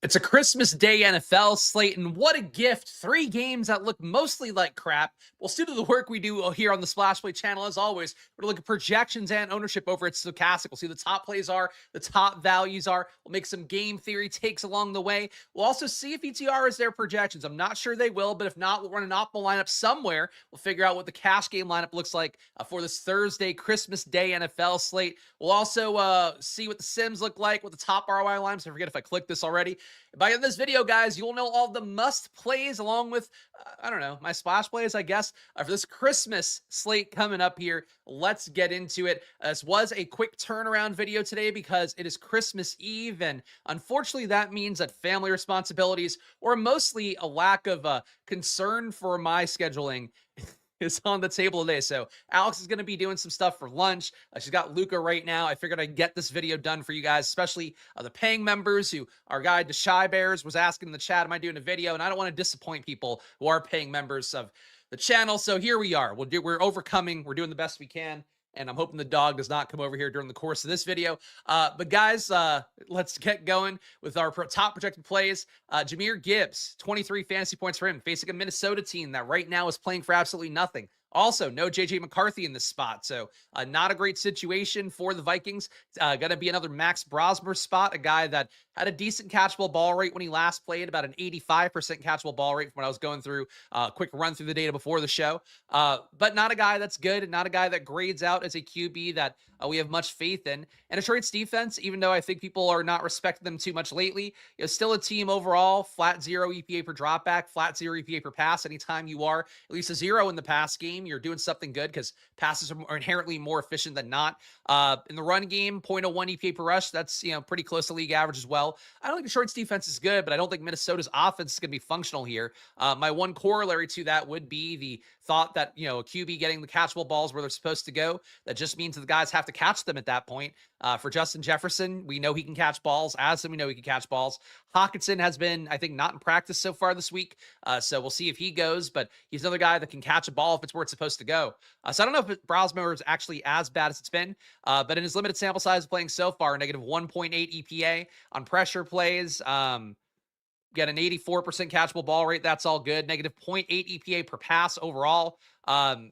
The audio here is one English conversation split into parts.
It's a Christmas Day NFL slate, and what a gift. 3 games that look mostly like crap. Well, due to the work we do here on the Splash Play channel, as always, we're going to look at projections and ownership over at Stochastic. We'll see the top plays are, the top values are. We'll make some game theory takes along the way. We'll also see if ETR is their projections. I'm not sure they will, but if not, we'll run an optimal lineup somewhere. We'll figure out what the cash game lineup looks like for this Thursday Christmas Day NFL slate. We'll also see what the sims look like, what the top ROI lines. I forget if I clicked this already. By the end of this video, guys, you'll know all the must plays along with, I don't know, my splash plays, I guess, for this Christmas slate coming up here. Let's get into it. This was a quick turnaround video today because it is Christmas Eve, and unfortunately that means that family responsibilities, or mostly a lack of concern for my scheduling, is on the table today. So Alex is going to be doing some stuff for lunch. She's got Luca right now. I figured I'd get this video done for you guys, especially the paying members who our guy Deshy Bears was asking in the chat, am I doing a video? And I don't want to disappoint people who are paying members of the channel. So here we are. We're overcoming. We're doing the best we can. And I'm hoping the dog does not come over here during the course of this video. But guys, let's get going with our top projected plays. Jahmyr Gibbs, 23 fantasy points for him, facing a Minnesota team that right now is playing for absolutely nothing. Also, no J.J. McCarthy in this spot, so not a great situation for the Vikings. Going to be another Max Brosmer spot, a guy that had a decent catchable ball rate when he last played, about an 85% catchable ball rate from when I was going through a quick run through the data before the show. But not a guy that's good, and not a guy that grades out as a QB that we have much faith in. And Detroit's defense, even though I think people are not respecting them too much lately, is still a team overall, flat 0 EPA per dropback, flat 0 EPA per pass. Anytime you are at least a 0 in the pass game, you're doing something good because passes are inherently more efficient than not. In the run game, 0.01 EPA per rush, that's pretty close to league average as well. I don't think Detroit's defense is good, but I don't think Minnesota's offense is going to be functional here. My one corollary to that would be the thought that, a QB getting the catchable balls where they're supposed to go. That just means that the guys have to catch them at that point. For Justin Jefferson, we know he can catch balls. Addison, we know he can catch balls. Hawkinson has been, I think, not in practice so far this week. So we'll see if he goes, but he's another guy that can catch a ball if it's where it's supposed to go. So I don't know if Brosmer is actually as bad as it's been, but in his limited sample size of playing so far, negative 1.8 EPA on pressure plays, get an 84% catchable ball rate. That's all good. Negative 0.8 EPA per pass overall.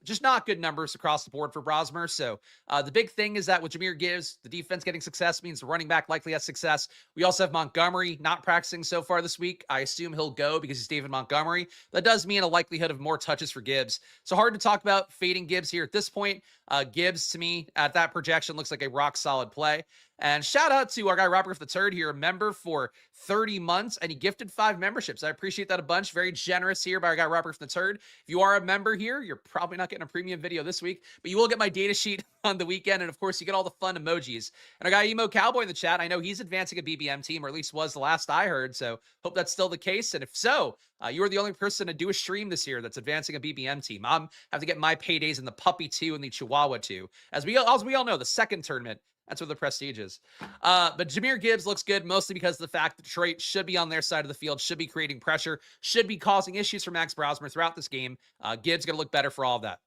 Just not good numbers across the board for Brosmer. So the big thing is that with Jahmyr Gibbs, the defense getting success means the running back likely has success. We also have Montgomery not practicing so far this week. I assume he'll go because he's David Montgomery. That does mean a likelihood of more touches for Gibbs. So hard to talk about fading Gibbs here at this point. Gibbs, to me, at that projection, looks like a rock-solid play. And shout out to our guy, Robert III here, a member for 30 months, and he gifted 5 memberships. I appreciate that a bunch. Very generous here by our guy, Robert III. If you are a member here, you're probably not getting a premium video this week, but you will get my data sheet on the weekend, and of course, you get all the fun emojis. And our guy, Emo Cowboy in the chat, I know he's advancing a BBM team, or at least was the last I heard, so hope that's still the case. And if so, you are the only person to do a stream this year that's advancing a BBM team. I'm have to get my paydays in the Puppy 2 and the Chihuahua 2. As we all know, the second tournament, that's where the prestige is. But Jahmyr Gibbs looks good, mostly because of the fact that Detroit should be on their side of the field, should be creating pressure, should be causing issues for Max Brosmer throughout this game. Gibbs going to look better for all of that.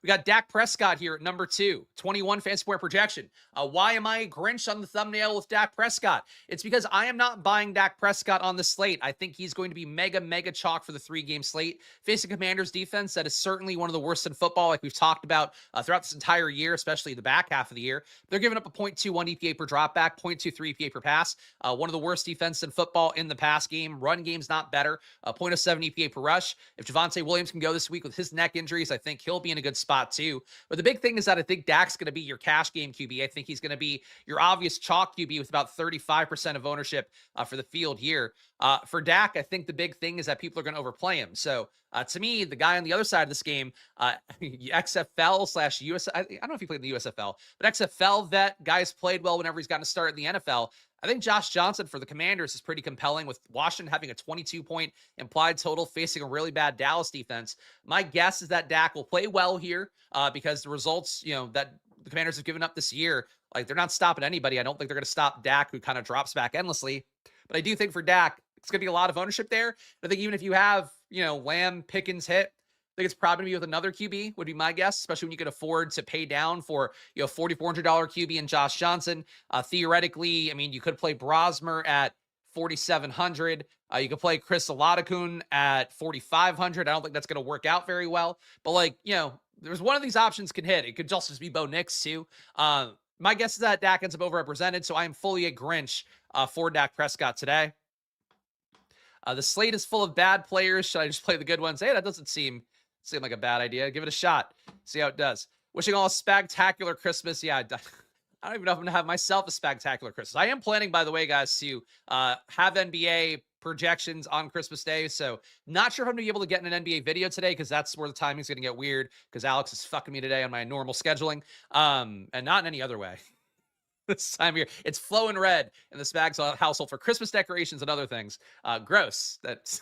We got Dak Prescott here at number 2, 21 fantasy point projection. Why am I a Grinch on the thumbnail with Dak Prescott? It's because I am not buying Dak Prescott on the slate. I think he's going to be mega chalk for the 3-game slate. Facing Commanders defense that is certainly one of the worst in football, like we've talked about throughout this entire year, especially the back half of the year. They're giving up a 0.21 EPA per dropback, 0.23 EPA per pass. One of the worst defense in football in the pass game. Run game's not better. 0.07 EPA per rush. If Javonte Williams can go this week with his neck injuries, I think he'll be in a good spot too. But the big thing is that I think Dak's going to be your cash game QB. I think he's going to be your obvious chalk QB with about 35% of ownership for the field here. For Dak, I think the big thing is that people are going to overplay him. So to me, the guy on the other side of this game, XFL/US, I don't know if he played in the USFL, but XFL vet, guy's played well whenever he's gotten to start in the NFL. I think Josh Johnson for the Commanders is pretty compelling, with Washington having a 22-point implied total facing a really bad Dallas defense. My guess is that Dak will play well here because the results, that the Commanders have given up this year, like, they're not stopping anybody. I don't think they're going to stop Dak, who kind of drops back endlessly. But I do think for Dak, it's going to be a lot of ownership there. I think even if you have, Lamb, Pickens hit, I think it's probably going to be with another QB, would be my guess, especially when you can afford to pay down for, $4,400 QB and Josh Johnson. Theoretically, I mean, you could play Brosmer at 4,700. You can play Chris Oladokun at 4,500. I don't think that's going to work out very well, but like, there's one of these options can hit. It could also just be Bo Nix too. My guess is that Dak ends up overrepresented, so I am fully a Grinch for Dak Prescott today. The slate is full of bad players. Should I just play the good ones? Hey, that doesn't seem like a bad idea. Give it a shot. See how it does. Wishing all a spectacular Christmas. Yeah, I don't even know if I'm going to have myself a spectacular Christmas. I am planning, by the way, guys, to have NBA projections on Christmas Day. So not sure if I'm going to be able to get in an NBA video today because that's where the timing's going to get weird because Alex is fucking me today on my normal scheduling and not in any other way. This time of year, it's flowing red in the Spags household for Christmas decorations and other things. Gross. That's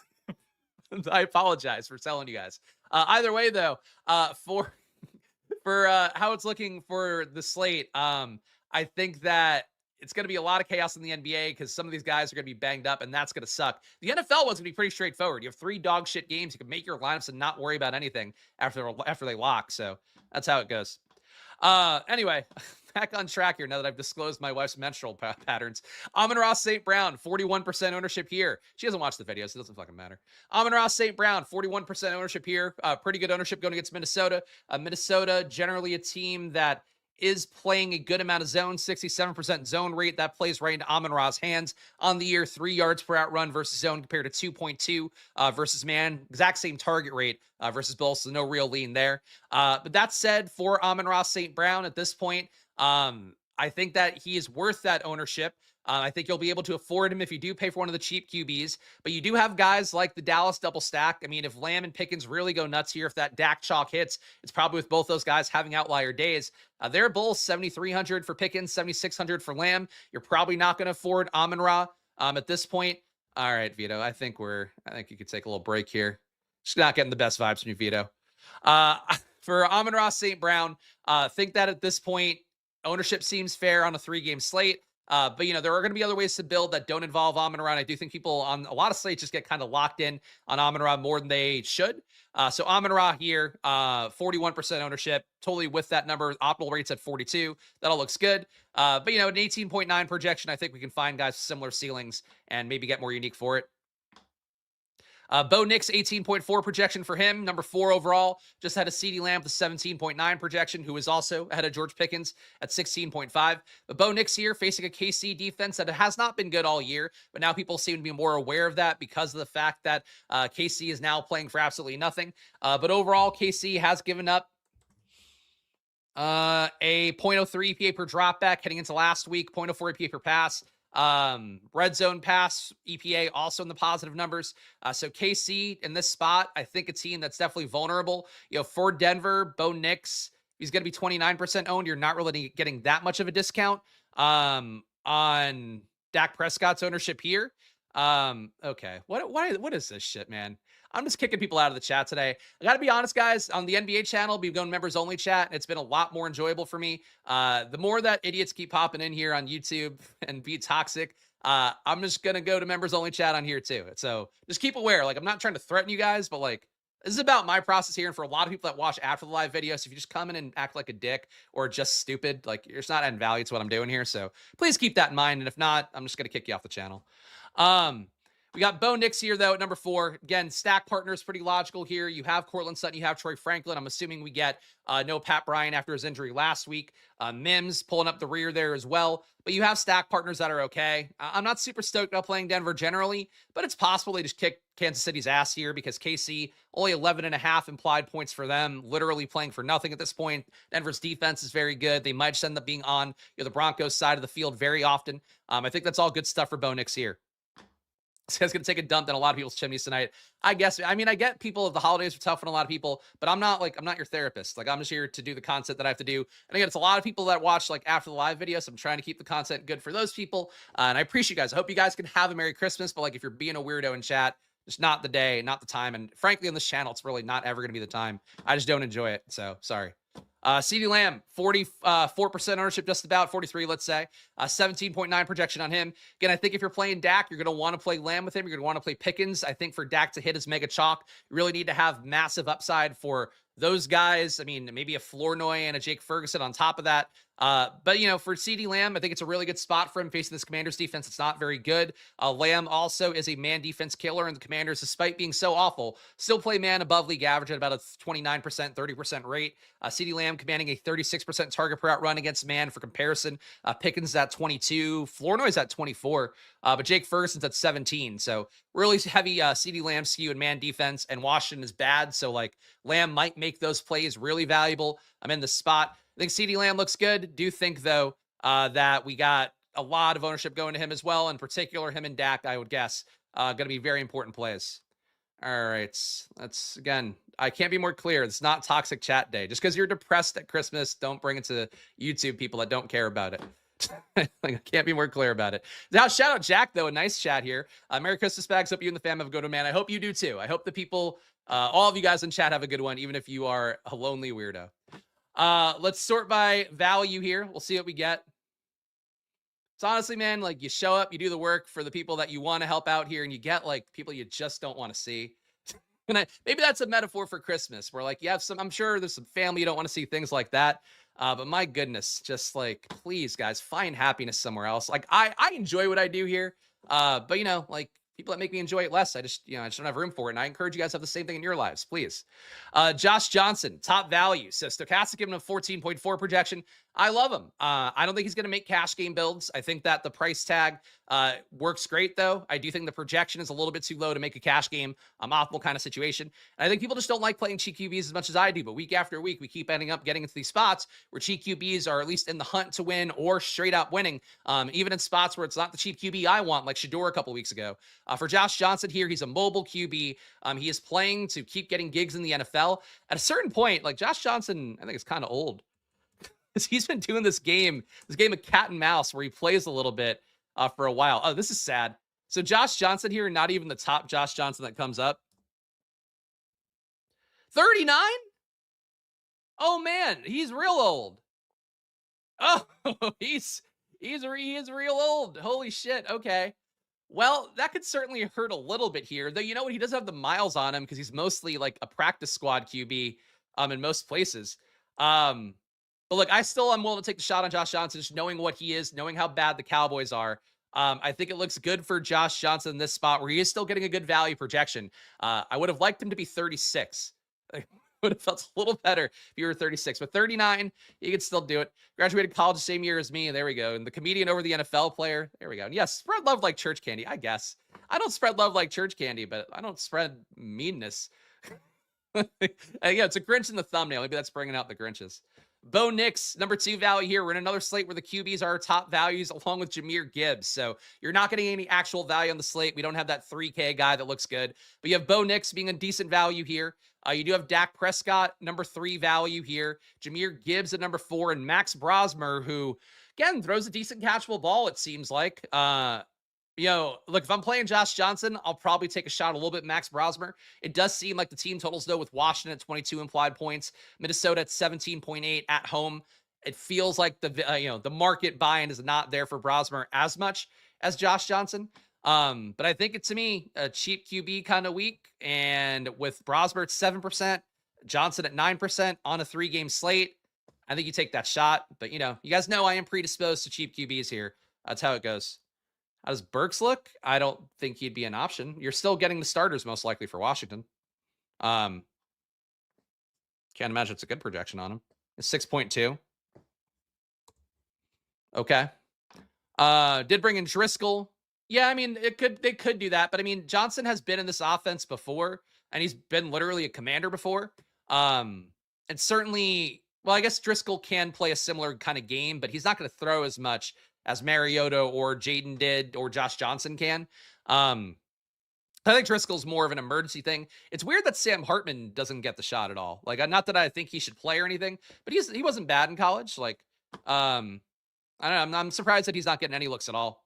I apologize for telling you guys. Either way, though, for how it's looking for the slate, I think that it's going to be a lot of chaos in the NBA because some of these guys are going to be banged up, and that's going to suck. The NFL one's going to be pretty straightforward. You have 3 dog shit games. You can make your lineups and not worry about anything after they lock. So that's how it goes. Anyway, back on track here now that I've disclosed my wife's menstrual patterns. Amon-Ra St. Brown, 41% ownership here. She doesn't watch the videos, so it doesn't fucking matter. Amon-Ra St. Brown, 41% ownership here. Pretty good ownership going against Minnesota. Minnesota, generally a team that is playing a good amount of zone, 67% zone rate. That plays right into Amon-Ra's hands. On the year, 3 yards per out run versus zone compared to 2.2 versus man. Exact same target rate versus Bull, so no real lean there. But that said, for Amon-Ra St. Brown at this point, I think that he is worth that ownership. I think you'll be able to afford him if you do pay for one of the cheap QBs, but you do have guys like the Dallas double stack. I mean, if Lamb and Pickens really go nuts here, if that Dak chalk hits, it's probably with both those guys having outlier days. They're both 7,300 for Pickens, 7,600 for Lamb. You're probably not going to afford Amon-Ra at this point. All right, Vito, I think you could take a little break here. Just not getting the best vibes from you, Vito. For Amon-Ra St. Brown, think that at this point, ownership seems fair on a 3-game slate. But, there are going to be other ways to build that don't involve Amon-Ra. And I do think people on a lot of slates just get kind of locked in on Amon-Ra more than they should. So Amon-Ra here, 41% ownership, totally with that number. Optimal rates at 42. That all looks good. But, an 18.9 projection, I think we can find guys with similar ceilings and maybe get more unique for it. Bo Nix, 18.4 projection for him. Number 4 overall. Just had a CeeDee Lamb with 17.9 projection, who is also ahead of George Pickens at 16.5. But Bo Nix here facing a KC defense that has not been good all year, but now people seem to be more aware of that because of the fact that KC is now playing for absolutely nothing. But overall, KC has given up a 0.03 EPA per dropback heading into last week, 0.04 EPA per pass. Red zone pass EPA also in the positive numbers. So KC in this spot, I think a team that's definitely vulnerable. For Denver, Bo Nix, he's going to be 29% owned. You're not really getting that much of a discount on Dak Prescott's ownership here. Okay. What is this shit, man? I'm just kicking people out of the chat today. I got to be honest, guys, on the NBA channel, we've gone members only chat. It's been a lot more enjoyable for me. The more that idiots keep popping in here on YouTube and be toxic, I'm just going to go to members only chat on here too. So just keep aware. Like, I'm not trying to threaten you guys, but like, this is about my process here. And for a lot of people that watch after the live video, so if you just come in and act like a dick or just stupid, like, you're just not adding value to what I'm doing here. So please keep that in mind. And if not, I'm just going to kick you off the channel. We got Bo Nix here, though, at number 4. Again, stack partners, pretty logical here. You have Cortland Sutton, you have Troy Franklin. I'm assuming we get no Pat Bryant after his injury last week. Mims pulling up the rear there as well. But you have stack partners that are okay. I'm not super stoked about playing Denver generally, but it's possible they just kick Kansas City's ass here because KC, only 11.5 implied points for them, literally playing for nothing at this point. Denver's defense is very good. They might just end up being on the Broncos side of the field very often. I think that's all good stuff for Bo Nix here. This guy's going to take a dump in a lot of people's chimneys tonight. I guess. I mean, I get people, the holidays are tough on a lot of people, but I'm not your therapist. Like, I'm just here to do the content that I have to do. And again, it's a lot of people that watch like after the live video. So I'm trying to keep the content good for those people. And I appreciate you guys. I hope you guys can have a Merry Christmas, but like, if you're being a weirdo in chat, it's not the day, not the time. And frankly, on this channel, it's really not ever going to be the time. I just don't enjoy it. So sorry. CeeDee Lamb, 44% ownership, just about 43, let's say. 17.9 projection on him. Again, I think if you're playing Dak, you're going to want to play Lamb with him. You're going to want to play Pickens. I think for Dak to hit his mega chalk, you really need to have massive upside for those guys. I mean, maybe a Flournoy and a Jake Ferguson on top of that. But, for CeeDee Lamb, I think it's a really good spot for him facing this Commanders defense. It's not very good. Lamb also is a man defense killer, and the Commanders, despite being so awful, still play man above league average at about a 29%, 30% rate. CeeDee Lamb commanding a 36% target per out run against man. For comparison, Pickens at 22, Flournoy's at 24, but Jake Ferguson's at 17. So really heavy CeeDee Lamb skew in man defense, and Washington is bad. So like Lamb might make those plays really valuable. I'm in the spot. I think CeeDee Lamb looks good. Do think, though, that we got a lot of ownership going to him as well. In particular, him and Dak, I would guess, going to be very important plays. All right. That's, again, I can't be more clear. It's not toxic chat day. Just because you're depressed at Christmas, don't bring it to YouTube people that don't care about it. Like, I can't be more clear about it. Now, shout out Jack, though. A nice chat here. Merry Christmas, Spags. Hope you and the fam have a good one, man. I hope you do, too. I hope the people, all of you guys in chat have a good one, even if you are a lonely weirdo. Let's sort by value here. We'll see what we get. It's honestly, man, like you show up, you do the work for the people that you want to help out here, and you get like people you just don't want to see. And maybe that's a metaphor for Christmas, where like you have some, I'm sure there's some family you don't want to see, things like that. But my goodness, just like, please guys, find happiness somewhere else. Like I enjoy what I do here. But like people that make me enjoy it less, I just don't have room for it. And I encourage you guys to have the same thing in your lives, please. Josh Johnson, top value. So Stochastic giving him a 14.4 projection. I love him. I don't think he's going to make cash game builds. I think that the price tag works great, though. I do think the projection is a little bit too low to make a cash game optimal kind of situation. And I think people just don't like playing cheap QBs as much as I do. But week after week, we keep ending up getting into these spots where cheap QBs are at least in the hunt to win or straight out winning, even in spots where it's not the cheap QB I want, like Shador a couple weeks ago. For Josh Johnson here, he's a mobile QB. He is playing to keep getting gigs in the NFL. At a certain point, like Josh Johnson, I think it's kind of old. He's been doing this game of cat and mouse where he plays a little bit for a while. Oh, this is sad. So Josh Johnson here, not even the top Josh Johnson that comes up. 39? Oh man, he's real old. Oh, he is real old. Holy shit. Okay. Well, that could certainly hurt a little bit here. Though, you know what? He doesn't have the miles on him because he's mostly like a practice squad QB in most places. But look, I'm willing to take the shot on Josh Johnson, just knowing what he is, knowing how bad the Cowboys are. I think it looks good for Josh Johnson in this spot where he is still getting a good value projection. I would have liked him to be 36. I would have felt a little better if you were 36, but 39, you could still do it. Graduated college the same year as me. There we go. And the comedian over the NFL player. There we go. And yes, spread love like church candy, I guess. I don't spread love like church candy, but I don't spread meanness. Yeah, it's a Grinch in the thumbnail. Maybe that's bringing out the Grinches. Bo Nix, number 2 value here. We're in another slate where the QBs are our top values along with Jahmyr Gibbs. So you're not getting any actual value on the slate. We don't have that 3K guy that looks good. But you have Bo Nix being a decent value here. You do have Dak Prescott, number 3 value here. Jahmyr Gibbs at number 4. And Max Brosmer, who, again, throws a decent catchable ball, it seems like. Look, if I'm playing Josh Johnson, I'll probably take a shot a little bit Max Brosmer. It does seem like the team totals, though, with Washington at 22 implied points, Minnesota at 17.8 at home. It feels like the market buy-in is not there for Brosmer as much as Josh Johnson. But I think to me, a cheap QB kind of week. And with Brosmer at 7%, Johnson at 9% on a 3-game slate, I think you take that shot. But, you guys know I am predisposed to cheap QBs here. That's how it goes. How does Burks look? I don't think he'd be an option. You're still getting the starters most likely for Washington. Can't imagine it's a good projection on him. It's 6.2. Okay. Did bring in Driscoll. Yeah, I mean, they could do that, but I mean, Johnson has been in this offense before, and he's been literally a commander before. And certainly, well, I guess Driscoll can play a similar kind of game, but he's not going to throw as much as Mariota or Jaden did or Josh Johnson can. I think Driscoll's more of an emergency thing. It's weird that Sam Hartman doesn't get the shot at all. Like, not that I think he should play or anything, but he wasn't bad in college. Like, I don't know. I'm surprised that he's not getting any looks at all.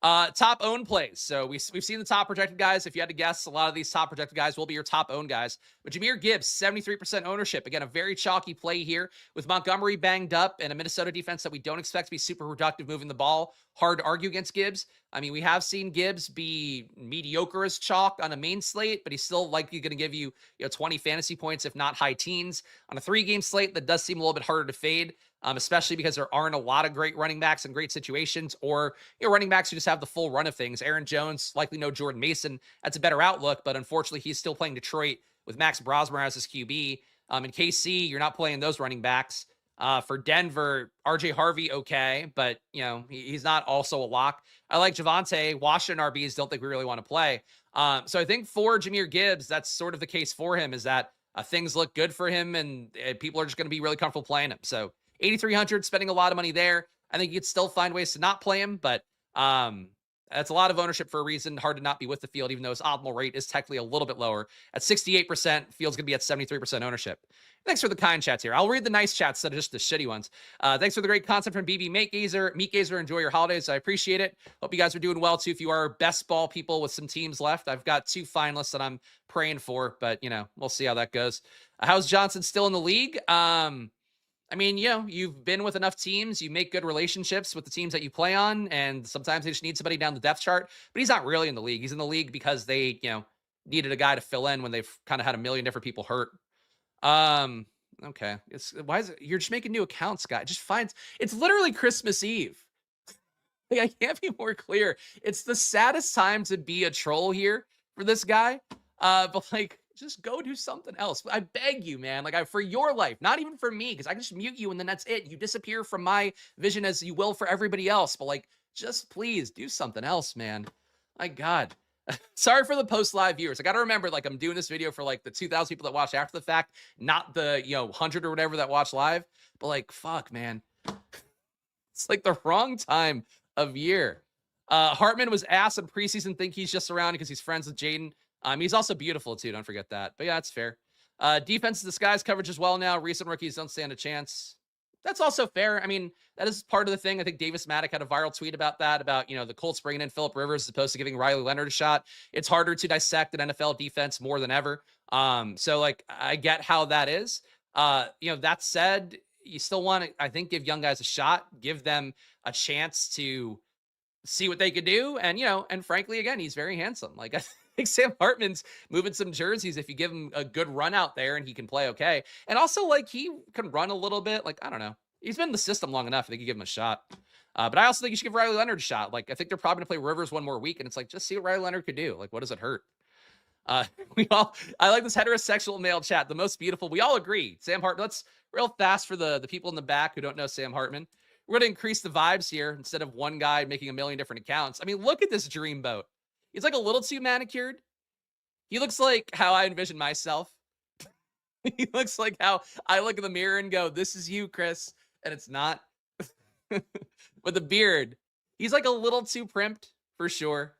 Top owned plays. So we've seen the top projected guys. If you had to guess, a lot of these top projected guys will be your top owned guys. But Jahmyr Gibbs, 73% ownership. Again, a very chalky play here with Montgomery banged up and a Minnesota defense that we don't expect to be super productive moving the ball. Hard to argue against Gibbs. I mean, we have seen Gibbs be mediocre as chalk on a main slate, but he's still likely going to give you, 20 fantasy points, if not high teens. On a 3-game slate, that does seem a little bit harder to fade. especially because there aren't a lot of great running backs in great situations, or running backs who just have the full run of things. Aaron Jones, likely no Jordan Mason. That's a better outlook, but unfortunately, he's still playing Detroit with Max Brosmer as his QB. In KC, you're not playing those running backs. For Denver, RJ Harvey, okay, but he's not also a lock. I like Javonte. Washington RBs don't think we really want to play. So I think for Jahmyr Gibbs, that's sort of the case for him, is that things look good for him, and people are just going to be really comfortable playing him. So 8,300, spending a lot of money there. I think you could still find ways to not play him, but that's a lot of ownership for a reason. Hard to not be with the field, even though his optimal rate is technically a little bit lower. At 68%, field's going to be at 73% ownership. Thanks for the kind chats here. I'll read the nice chats instead of just the shitty ones. Thanks for the great content from BB Meatgazer. Enjoy your holidays. I appreciate it. Hope you guys are doing well, too. If you are best ball people with some teams left, I've got 2 finalists that I'm praying for, but, we'll see how that goes. How's Johnson still in the league? I mean, you've been with enough teams, you make good relationships with the teams that you play on, and sometimes they just need somebody down the depth chart, but he's not really in the league. He's in the league because they, needed a guy to fill in when they've kind of had a million different people hurt. Okay. You're just making new accounts, guy. It's literally Christmas Eve. Like, I can't be more clear. It's the saddest time to be a troll here for this guy. But just go do something else. I beg you, man. For your life, not even for me, because I can just mute you and then that's it. You disappear from my vision as you will for everybody else. But just please do something else, man. My God. Sorry for the post-live viewers. I got to remember, I'm doing this video for the 2,000 people that watch after the fact, not the 100 or whatever that watch live. But fuck, man. It's the wrong time of year. Hartman was ass in preseason. Think he's just around because he's friends with Jaden. He's also beautiful too. Don't forget that. But yeah, that's fair. Defense disguise coverage as well now. Recent rookies don't stand a chance. That's also fair. I mean, that is part of the thing. I think Davis Maddock had a viral tweet about that, about, the Colts bringing in Phillip Rivers as opposed to giving Riley Leonard a shot. It's harder to dissect an NFL defense more than ever. So I get how that is. That said, you still want to, I think, give young guys a shot, give them a chance to see what they could do. And, and frankly, again, he's very handsome. I think Sam Hartman's moving some jerseys if you give him a good run out there and he can play okay. And also, he can run a little bit. I don't know. He's been in the system long enough. I think you give him a shot. But I also think you should give Riley Leonard a shot. I think they're probably going to play Rivers one more week. And it's just see what Riley Leonard could do. What does it hurt? I like this heterosexual male chat. The most beautiful. We all agree. Sam Hartman. Let's real fast for the people in the back who don't know Sam Hartman. We're going to increase the vibes here instead of one guy making a million different accounts. I mean, look at this dreamboat. He's a little too manicured. He looks like how I envision myself. He looks like how I look in the mirror and go, this is you, Chris. And it's not. With the beard, he's a little too primped for sure.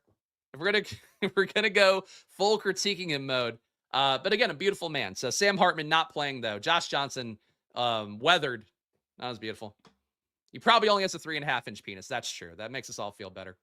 If we're gonna go full critiquing him mode. But again, a beautiful man. So Sam Hartman not playing though. Josh Johnson, weathered. Not as beautiful. He probably only has a 3.5-inch penis. That's true. That makes us all feel better.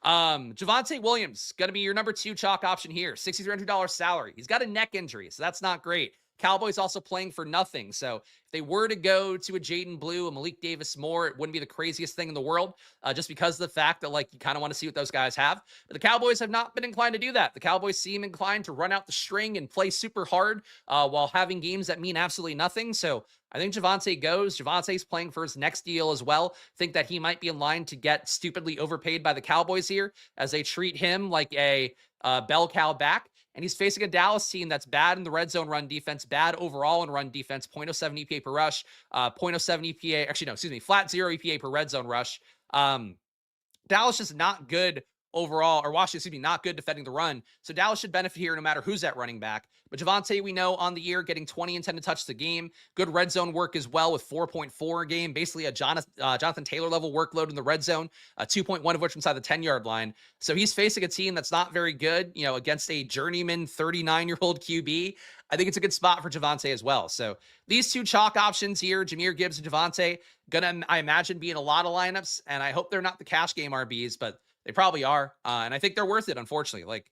Javonte Williams, going to be your number 2 chalk option here. $6,300 salary. He's got a neck injury, so that's not great. Cowboys also playing for nothing. So if they were to go to a Jaden Blue, a Malik Davis Moore, it wouldn't be the craziest thing in the world, just because of the fact that you kind of want to see what those guys have. But the Cowboys have not been inclined to do that. The Cowboys seem inclined to run out the string and play super hard while having games that mean absolutely nothing. So I think Javonte goes. Javonte's playing for his next deal as well. Think that he might be in line to get stupidly overpaid by the Cowboys here as they treat him like a bell cow back. And he's facing a Dallas team that's bad in the red zone run defense, bad overall in run defense, 0.07 EPA per rush, 0.07 EPA, actually, no, excuse me, flat 0 EPA per red zone rush. Dallas is not good overall, or Washington, excuse me, not good defending the run. So Dallas should benefit here no matter who's at running back. But Javonte, we know on the year, getting 20 and 10 to touch the game. Good red zone work as well with 4.4 a game. Basically a Jonathan Taylor level workload in the red zone, 2.1 of which inside the 10-yard line. So he's facing a team that's not very good, against a journeyman 39-year-old QB. I think it's a good spot for Javonte as well. So these 2 chalk options here, Jahmyr Gibbs and Javonte, gonna, I imagine, be in a lot of lineups. And I hope they're not the cash game RBs, but they probably are. And I think they're worth it, unfortunately.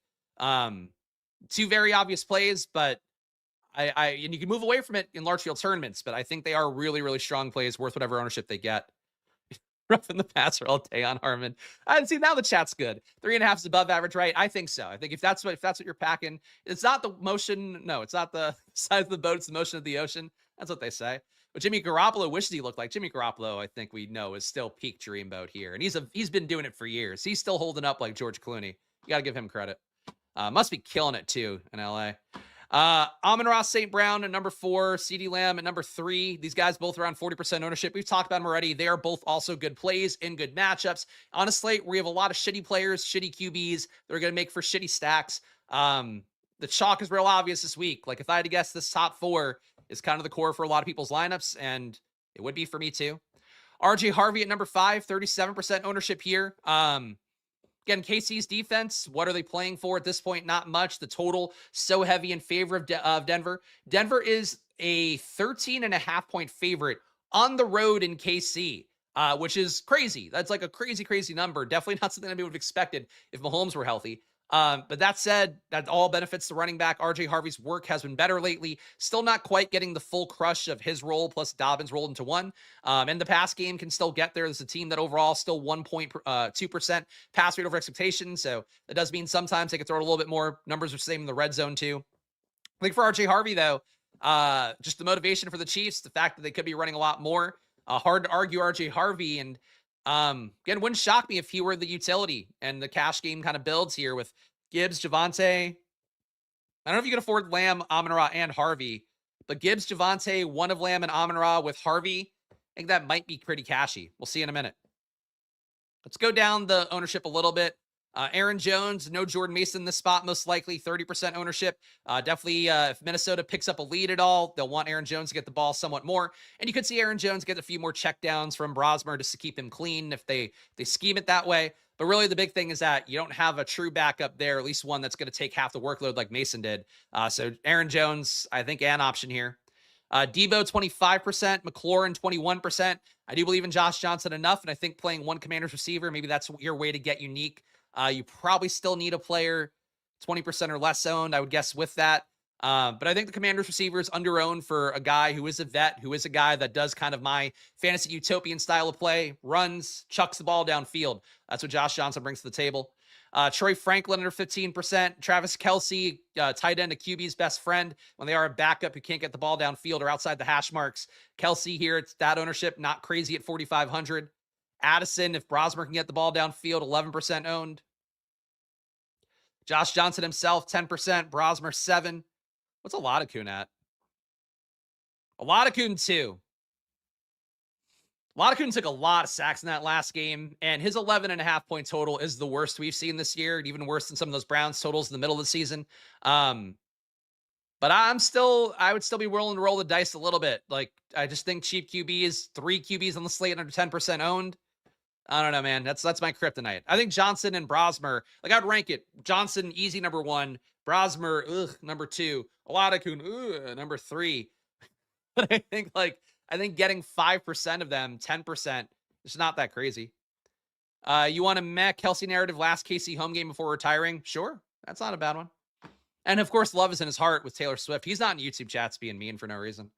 2 very obvious plays, but and you can move away from it in large field tournaments, but I think they are really, really strong plays worth whatever ownership they get. Roughing the passer all day on Harmon. I see, now the chat's good. 3.5 is above average, right? I think so. I think if that's what you're packing, it's not the motion. No, it's not the size of the boat. It's the motion of the ocean. That's what they say. what Jimmy Garoppolo wishes he looked like. Jimmy Garoppolo, I think we know, is still peak dream mode here. And he's been doing it for years. He's still holding up like George Clooney. You got to give him credit. Must be killing it too in LA. Amon-Ra St. Brown at number 4, CeeDee Lamb at number 3. These guys both around 40% ownership. We've talked about them already. They are both also good plays in good matchups. On a slate where we have a lot of shitty players, shitty QBs that are going to make for shitty stacks. The chalk is real obvious this week. Like if I had to guess, this top 4 is kind of the core for a lot of people's lineups, and it would be for me too. RJ Harvey at number 5, 37% ownership here. Again, KC's defense, what are they playing for at this point? Not much. The total so heavy in favor of Denver. Denver is a 13.5-point favorite on the road in KC, which is crazy. That's like a crazy, crazy number. Definitely not something anybody would have expected if Mahomes were healthy. But that said, that all benefits the running back. RJ Harvey's work has been better lately. Still not quite getting the full crush of his role plus Dobbins rolled into one. And the pass game can still get there. There's a team that overall still 1.2% pass rate over expectations. So that does mean sometimes they can throw it a little bit more. Numbers are the same in the red zone too. I think for RJ Harvey though, just the motivation for the Chiefs, the fact that they could be running a lot more, hard to argue RJ Harvey. And again, wouldn't shock me if he were the utility and the cash game kind of builds here with Gibbs, Javonte. I don't know if you can afford Lamb, Amon-Ra, and Harvey, but Gibbs, Javonte, one of Lamb and Amon-Ra with Harvey. I think that might be pretty cashy. We'll see in a minute. Let's go down the ownership a little bit. Aaron Jones, no Jordan Mason in this spot, most likely 30% ownership. Definitely, if Minnesota picks up a lead at all, they'll want Aaron Jones to get the ball somewhat more. And you could see Aaron Jones get a few more checkdowns from Brosmer just to keep him clean if they scheme it that way. But really, the big thing is that you don't have a true backup there, at least one that's going to take half the workload like Mason did. So Aaron Jones, I think, an option here. Debo, 25%, McLaurin, 21%. I do believe in Josh Johnson enough, and I think playing one Commanders receiver, maybe that's your way to get unique. You probably still need a player 20% or less owned, I would guess, with that. But I think the Commanders receiver is under-owned for a guy who is a vet, who is a guy that does kind of my fantasy utopian style of play, runs, chucks the ball downfield. That's what Josh Johnson brings to the table. Troy Franklin under 15%. Travis Kelce, tight end, a QB's best friend when they are a backup who can't get the ball downfield or outside the hash marks. Kelce here, it's that ownership, not crazy at 4,500. Addison, if Brosmer can get the ball downfield, 11% owned. Josh Johnson himself, 10%. Brosmer, 7%. What's Oladokun at? Oladokun, 2. Oladokun took a lot of sacks in that last game, and his 11.5-point total is the worst we've seen this year, and even worse than some of those Browns totals in the middle of the season. But I would still be willing to roll the dice a little bit. Like, I just think cheap QBs, 3 QBs on the slate under 10% owned. I don't know, man. That's my kryptonite. I think Johnson and Brosmer, like I'd rank it. Johnson, easy number 1. Brosmer, number 2. Oladokun, number 3. But I think getting 5% of them, 10%, it's not that crazy. You want a Kelce narrative last KC home game before retiring? Sure. That's not a bad one. And of course, love is in his heart with Taylor Swift. He's not in YouTube chats being mean for no reason.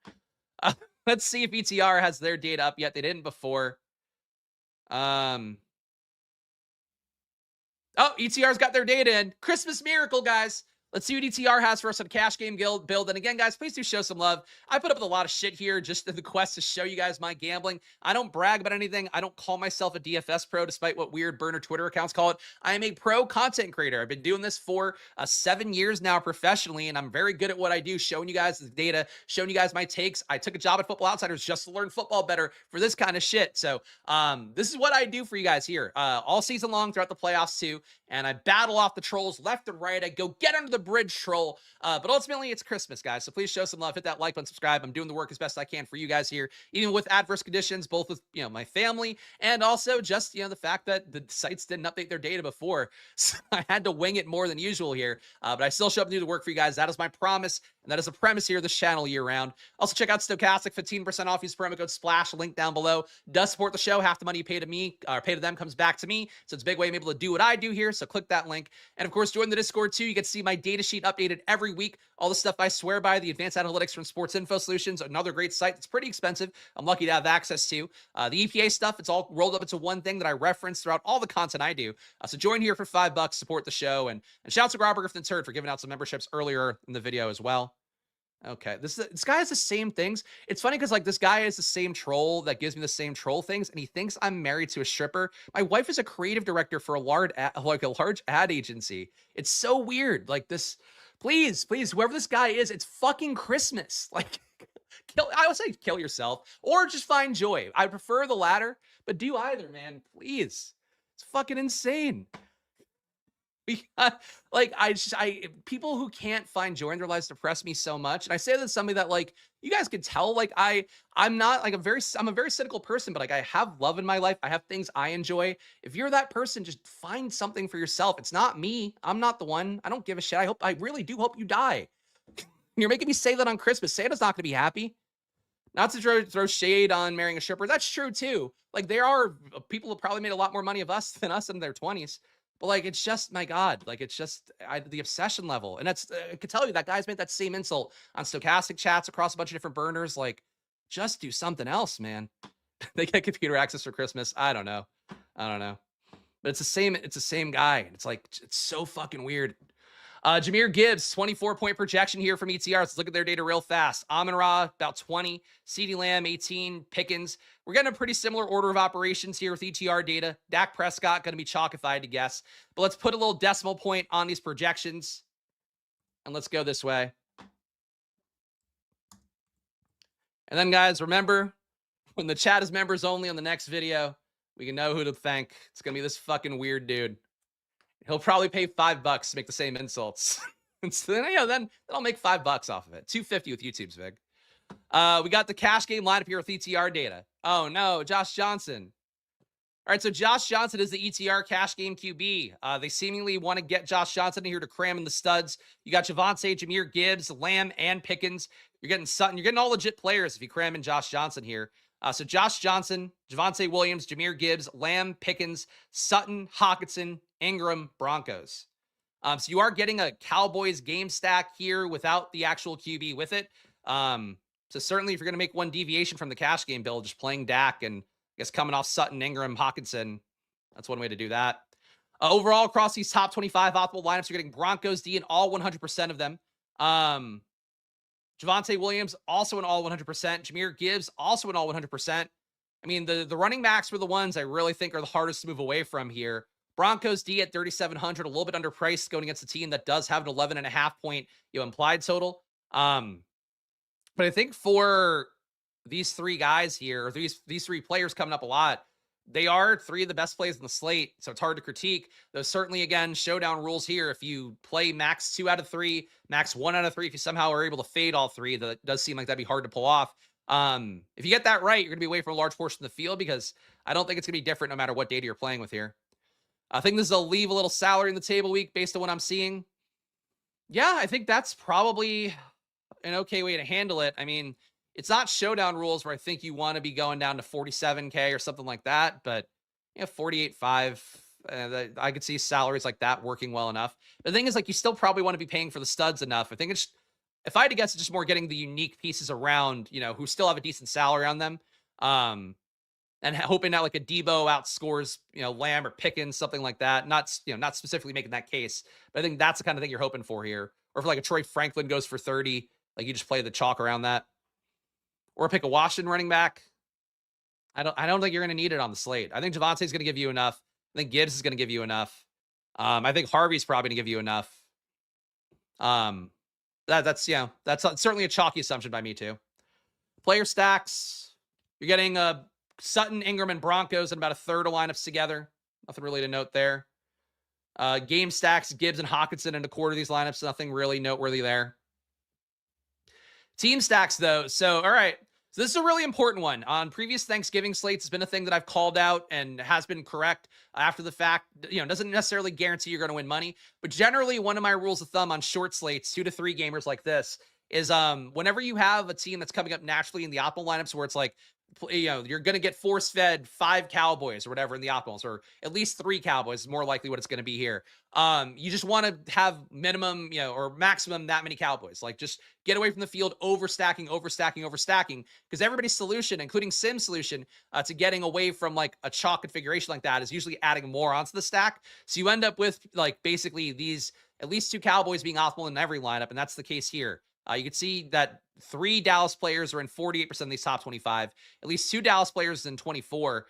Let's see if ETR has their data up yet. They didn't before. Oh, ETR's got their data in. Christmas miracle, guys. Let's see what ETR has for us on Cash Game Guild build. And again, guys, please do show some love. I put up with a lot of shit here just in the quest to show you guys my gambling. I don't brag about anything. I don't call myself a DFS pro, despite what weird burner Twitter accounts call it. I am a pro content creator. I've been doing this for 7 years now professionally, and I'm very good at what I do, showing you guys the data, showing you guys my takes. I took a job at Football Outsiders just to learn football better for this kind of shit. So this is what I do for you guys here all season long throughout the playoffs too. And I battle off the trolls left and right. I go get under the bridge, troll. But ultimately, it's Christmas, guys. So please show some love. Hit that like button, subscribe. I'm doing the work as best I can for you guys here, even with adverse conditions, both with my family and also just the fact that the sites didn't update their data before. So I had to wing it more than usual here. But I still show up and do the work for you guys. That is my promise, and that is a premise here of this channel year round. Also, check out Stochastic, 15% off. Use promo code SPLASH. Link down below. Does support the show. Half the money you pay to me or pay to them comes back to me. So it's a big way I'm able to do what I do here. So click that link. And of course, join the Discord too. You get to see my data sheet updated every week. All the stuff I swear by, the advanced analytics from Sports Info Solutions, another great site that's pretty expensive. I'm lucky to have access to. The EPA stuff, it's all rolled up into one thing that I reference throughout all the content I do. So join here for $5, support the show. And shout out to Robert Griffin III for giving out some memberships earlier in the video as well. Okay, this guy has the same things. It's funny because like this guy is the same troll that gives me the same troll things, and he thinks I'm married to a stripper. My wife is a creative director for a large ad agency. It's so weird. Like this, please, whoever this guy is, it's fucking Christmas. Like, I would say kill yourself or just find joy. I prefer the latter, but do either, man. Please, it's fucking insane. Like people who can't find joy in their lives depress me so much. And I say that as somebody that like you guys can tell, like I'm not like I'm a very cynical person, but like I have love in my life. I have things I enjoy. If you're that person, just find something for yourself. It's not me. I'm not the one. I don't give a shit. I really do hope you die. You're making me say that on Christmas. Santa's not gonna be happy. Not to throw shade on marrying a stripper. That's true too. Like there are people who probably made a lot more money than us in their 20s. But like, it's just, my God, like, it's just the obsession level. And that's, I could tell you that guy's made that same insult on stochastic chats across a bunch of different burners. Like, just do something else, man. They get computer access for Christmas. I don't know. But it's the same guy. It's like, it's so fucking weird. Jahmyr Gibbs, 24-point projection here from ETR. Let's look at their data real fast. Amon-Ra, about 20. CeeDee Lamb, 18. Pickens. We're getting a pretty similar order of operations here with ETR data. Dak Prescott, going to be chalk if I had to guess. But let's put a little decimal point on these projections. And let's go this way. And then, guys, remember, when the chat is members only on the next video, we can know who to thank. It's going to be this fucking weird dude. He'll probably pay $5 to make the same insults. And so then I'll make $5 off of it. $2.50 with YouTube's Vig. We got the cash game lineup here with ETR data. Oh no, Josh Johnson. All right, so Josh Johnson is the ETR cash game QB. They seemingly want to get Josh Johnson in here to cram in the studs. You got Javonte, Jahmyr Gibbs, Lamb, and Pickens. You're getting Sutton. You're getting all legit players if you cram in Josh Johnson here. So Josh Johnson, Javonte Williams, Jahmyr Gibbs, Lamb, Pickens, Sutton, Hockenson, Ingram, Broncos. So you are getting a Cowboys game stack here without the actual QB with it. So certainly if you're going to make one deviation from the cash game build, just playing Dak and I guess coming off Sutton, Ingram, Hockenson, that's one way to do that. Overall, across these top 25 optimal lineups, you're getting Broncos D in all 100% of them. Javonte Williams, also in all 100%. Jahmyr Gibbs, also in all 100%. I mean, the running backs were the ones I really think are the hardest to move away from here. Broncos D at 3,700, a little bit underpriced going against a team that does have an 11.5 point, implied total. But I think for these three guys here, or these three players coming up a lot, they are three of the best plays in the slate, so it's hard to critique. Though certainly, again, showdown rules here. If you play max 2 out of 3, max 1 out of 3, if you somehow are able to fade all three, that does seem like that'd be hard to pull off. If you get that right, you're going to be away from a large portion of the field because I don't think it's going to be different no matter what data you're playing with here. I think this is a leave a little salary in the table week based on what I'm seeing. Yeah, I think that's probably an okay way to handle it. I mean, it's not showdown rules where I think you want to be going down to 47K or something like that, but 48.5, I could see salaries like that working well enough. The thing is, like, you still probably want to be paying for the studs enough. I think it's, if I had to guess, it's just more getting the unique pieces around, who still have a decent salary on them. And hoping that like a Debo outscores, Lamb or Pickens, something like that. Not specifically making that case, but I think that's the kind of thing you're hoping for here. Or if like a Troy Franklin goes for 30, like you just play the chalk around that. Or pick a Washington running back. I don't think you're going to need it on the slate. I think Javonte's going to give you enough. I think Gibbs is going to give you enough. I think Harvey's probably going to give you enough. That's certainly a chalky assumption by me too. Player stacks. You're getting Sutton, Ingram, and Broncos and about a third of lineups together. Nothing really to note there. Game stacks, Gibbs and Hockenson in a quarter of these lineups. Nothing really noteworthy there. Team stacks, though. So, all right. So this is a really important one. On previous Thanksgiving slates, it's been a thing that I've called out and has been correct after the fact. Doesn't necessarily guarantee you're going to win money. But generally, one of my rules of thumb on short slates, 2 to 3 gamers like this, is whenever you have a team that's coming up naturally in the optimal lineups where it's like, you're going to get force-fed 5 Cowboys or whatever in the optimals, or at least 3 Cowboys is more likely what it's going to be here. You just want to have minimum, or maximum that many Cowboys. Like, just get away from the field, overstacking, because everybody's solution, including Sim's solution, to getting away from like a chalk configuration like that is usually adding more onto the stack. So you end up with like basically these at least 2 Cowboys being optimal in every lineup, and that's the case here. You can see that 3 Dallas players are in 48% of these top 25, at least 2 Dallas players in 24,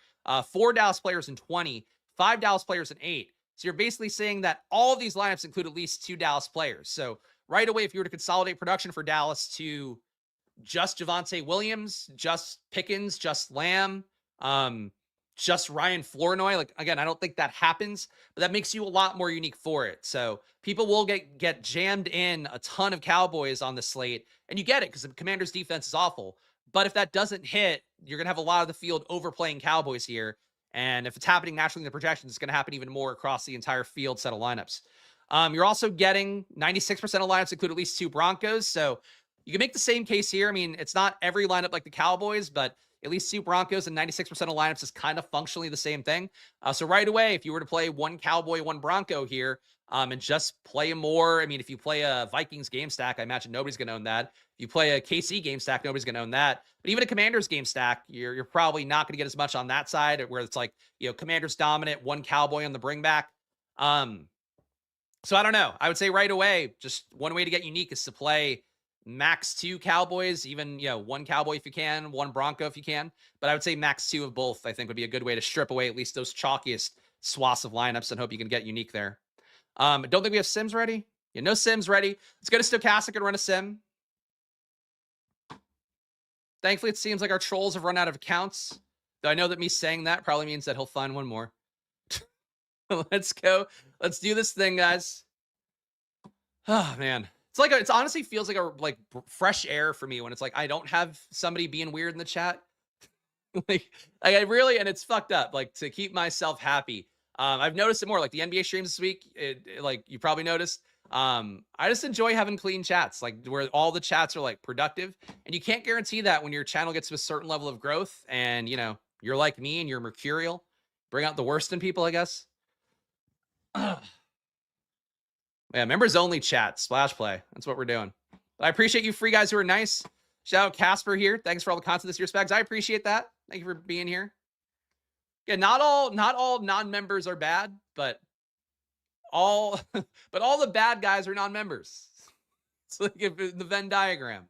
4 Dallas players in 20, 5 Dallas players in 8. So you're basically saying that all of these lineups include at least 2 Dallas players. So right away, if you were to consolidate production for Dallas to just Javonte Williams, just Pickens, just Lamb, just Ryan Flournoy. Like, again, I don't think that happens, but that makes you a lot more unique for it. So people will get jammed in a ton of Cowboys on the slate, and you get it because the Commanders' defense is awful. But if that doesn't hit, you're going to have a lot of the field overplaying Cowboys here. And if it's happening naturally in the projections, it's going to happen even more across the entire field set of lineups. You're also getting 96% of lineups include at least 2 Broncos. So you can make the same case here. I mean, it's not every lineup like the Cowboys, but at least 2 Broncos and 96% of lineups is kind of functionally the same thing. So right away, if you were to play 1 Cowboy, 1 Bronco here, and just play more, I mean, if you play a Vikings game stack, I imagine nobody's going to own that. If you play a KC game stack, nobody's going to own that. But even a Commanders game stack, you're probably not going to get as much on that side where it's like, Commanders dominant, 1 Cowboy on the bring back. So I don't know. I would say right away, just one way to get unique is to play max 2 Cowboys, even, 1 Cowboy if you can, 1 Bronco if you can. But I would say max 2 of both, I think, would be a good way to strip away at least those chalkiest swaths of lineups and hope you can get unique there. Don't think we have sims ready. Yeah, no sims ready. Let's go to Stochastic and run a sim. Thankfully, it seems like our trolls have run out of accounts. Though I know that me saying that probably means that he'll find one more. Let's go. Let's do this thing, guys. Oh, man. It's honestly feels like fresh air for me when it's like I don't have somebody being weird in the chat. like I really, and it's fucked up. Like, to keep myself happy. I've noticed it more. Like the NBA streams this week, like you probably noticed. I just enjoy having clean chats, like where all the chats are like productive, and you can't guarantee that when your channel gets to a certain level of growth, and you're like me and you're mercurial, bring out the worst in people, I guess. Yeah, members only chat, splash play. That's what we're doing. But I appreciate you free guys who are nice. Shout out Casper here. Thanks for all the content this year, Spags. I appreciate that. Thank you for being here. Yeah, not all non-members are bad, but all the bad guys are non-members. It's like the Venn diagram.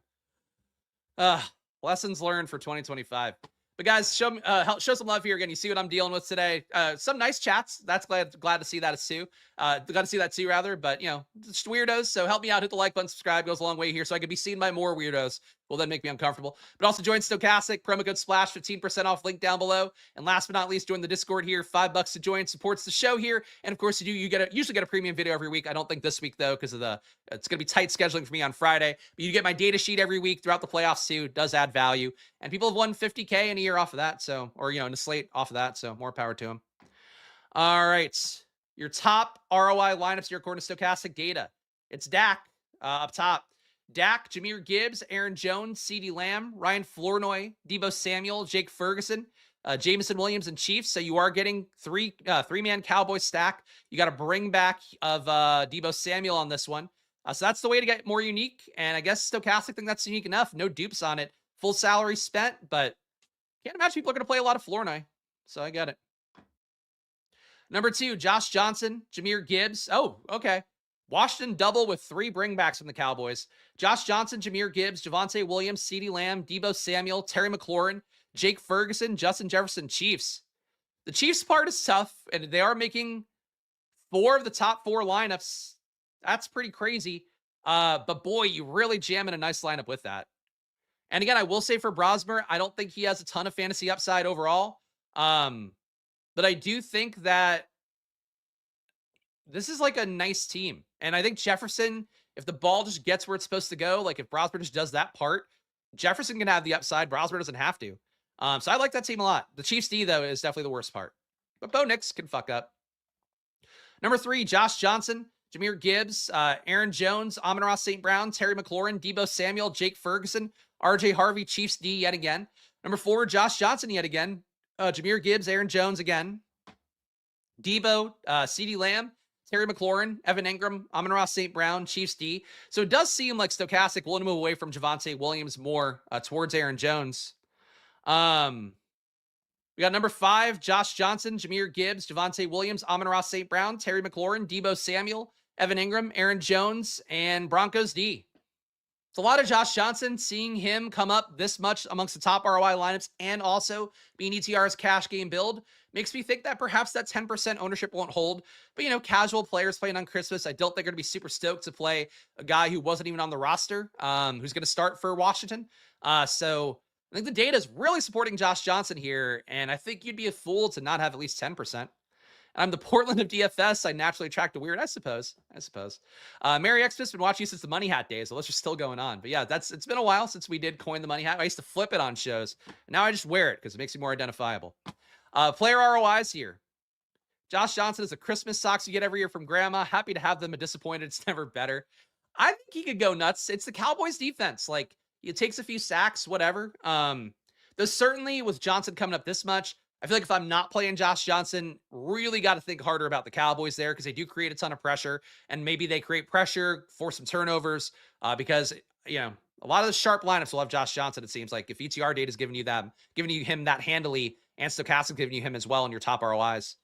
Lessons learned for 2025. But guys, show some love here again. You see what I'm dealing with today. Some nice chats. That's glad to see that too. Glad to see that too, rather. But just weirdos. So help me out. Hit the like button, subscribe. Goes a long way here, so I can be seen by more weirdos. Will then make me uncomfortable. But also join Stochastic. Promo code SPLASH, 15% off. Link down below. And last but not least, join the Discord here. $5 to join. Supports the show here. And of course, you usually get a premium video every week. I don't think this week though, because of it's going to be tight scheduling for me on Friday. But you get my data sheet every week throughout the playoffs too. It does add value. And people have won $50K in a year off of that. So, or in a slate off of that. So more power to them. All right. Your top ROI lineups here according to Stochastic data. It's Dak up top. Dak, Jahmyr Gibbs, Aaron Jones, CeeDee Lamb, Ryan Flournoy, Deebo Samuel, Jake Ferguson, Jameson Williams, and Chiefs. So you are getting three-man Cowboy stack. You got a bring back of Deebo Samuel on this one. So that's the way to get more unique. And I guess Stochastic think that's unique enough. No dupes on it. Full salary spent, but can't imagine people are going to play a lot of Flournoy. So I get it. Number 2, Josh Johnson, Jahmyr Gibbs. Oh, okay. Washington double with 3 bringbacks from the Cowboys. Josh Johnson, Jahmyr Gibbs, Javonte Williams, CeeDee Lamb, Deebo Samuel, Terry McLaurin, Jake Ferguson, Justin Jefferson, Chiefs. The Chiefs part is tough, and they are making 4 of the top 4 lineups. That's pretty crazy. But boy, you really jam in a nice lineup with that. And again, I will say for Brosmer, I don't think he has a ton of fantasy upside overall. But I do think that this is like a nice team. And I think Jefferson, if the ball just gets where it's supposed to go, like if Brosmer just does that part, Jefferson can have the upside. Brosmer doesn't have to. So I like that team a lot. The Chiefs D, though, is definitely the worst part. But Bo Nix can fuck up. Number 3, Josh Johnson, Jahmyr Gibbs, Aaron Jones, Amon-Ra St. Brown, Terry McLaurin, Deebo Samuel, Jake Ferguson, RJ Harvey, Chiefs D yet again. Number 4, Josh Johnson yet again. Jahmyr Gibbs, Aaron Jones again. Deebo, CeeDee Lamb, Terry McLaurin, Evan Ingram, Amon-Ra St. Brown, Chiefs D. So it does seem like Stochastic will move away from Javonte Williams more towards Aaron Jones. We got number 5, Josh Johnson, Jahmyr Gibbs, Javonte Williams, Amon-Ra St. Brown, Terry McLaurin, Deebo Samuel, Evan Ingram, Aaron Jones, and Broncos D. It's a lot of Josh Johnson. Seeing him come up this much amongst the top ROI lineups and also being ETR's cash game build makes me think that perhaps that 10% ownership won't hold. But, casual players playing on Christmas, I don't think are going to be super stoked to play a guy who wasn't even on the roster, who's going to start for Washington. So I think the data is really supporting Josh Johnson here, and I think you'd be a fool to not have at least 10%. I'm the Portland of DFS. I naturally attract the weird, I suppose. Merry Xmas, been watching you since the Money Hat days. So those are still going on. But yeah, it's been a while since we did coin the Money Hat. I used to flip it on shows. And now I just wear it because it makes me more identifiable. Player ROIs here. Josh Johnson is a Christmas socks you get every year from grandma. Happy to have them, but disappointed it's never better. I think he could go nuts. It's the Cowboys defense. Like, it takes a few sacks, whatever. There's certainly, with Johnson coming up this much, I feel like if I'm not playing Josh Johnson, really got to think harder about the Cowboys there because they do create a ton of pressure, and maybe they create pressure, force some turnovers because, a lot of the sharp lineups will have Josh Johnson, it seems like. If ETR data is giving you him that handily, and Stochastic giving you him as well in your top ROIs.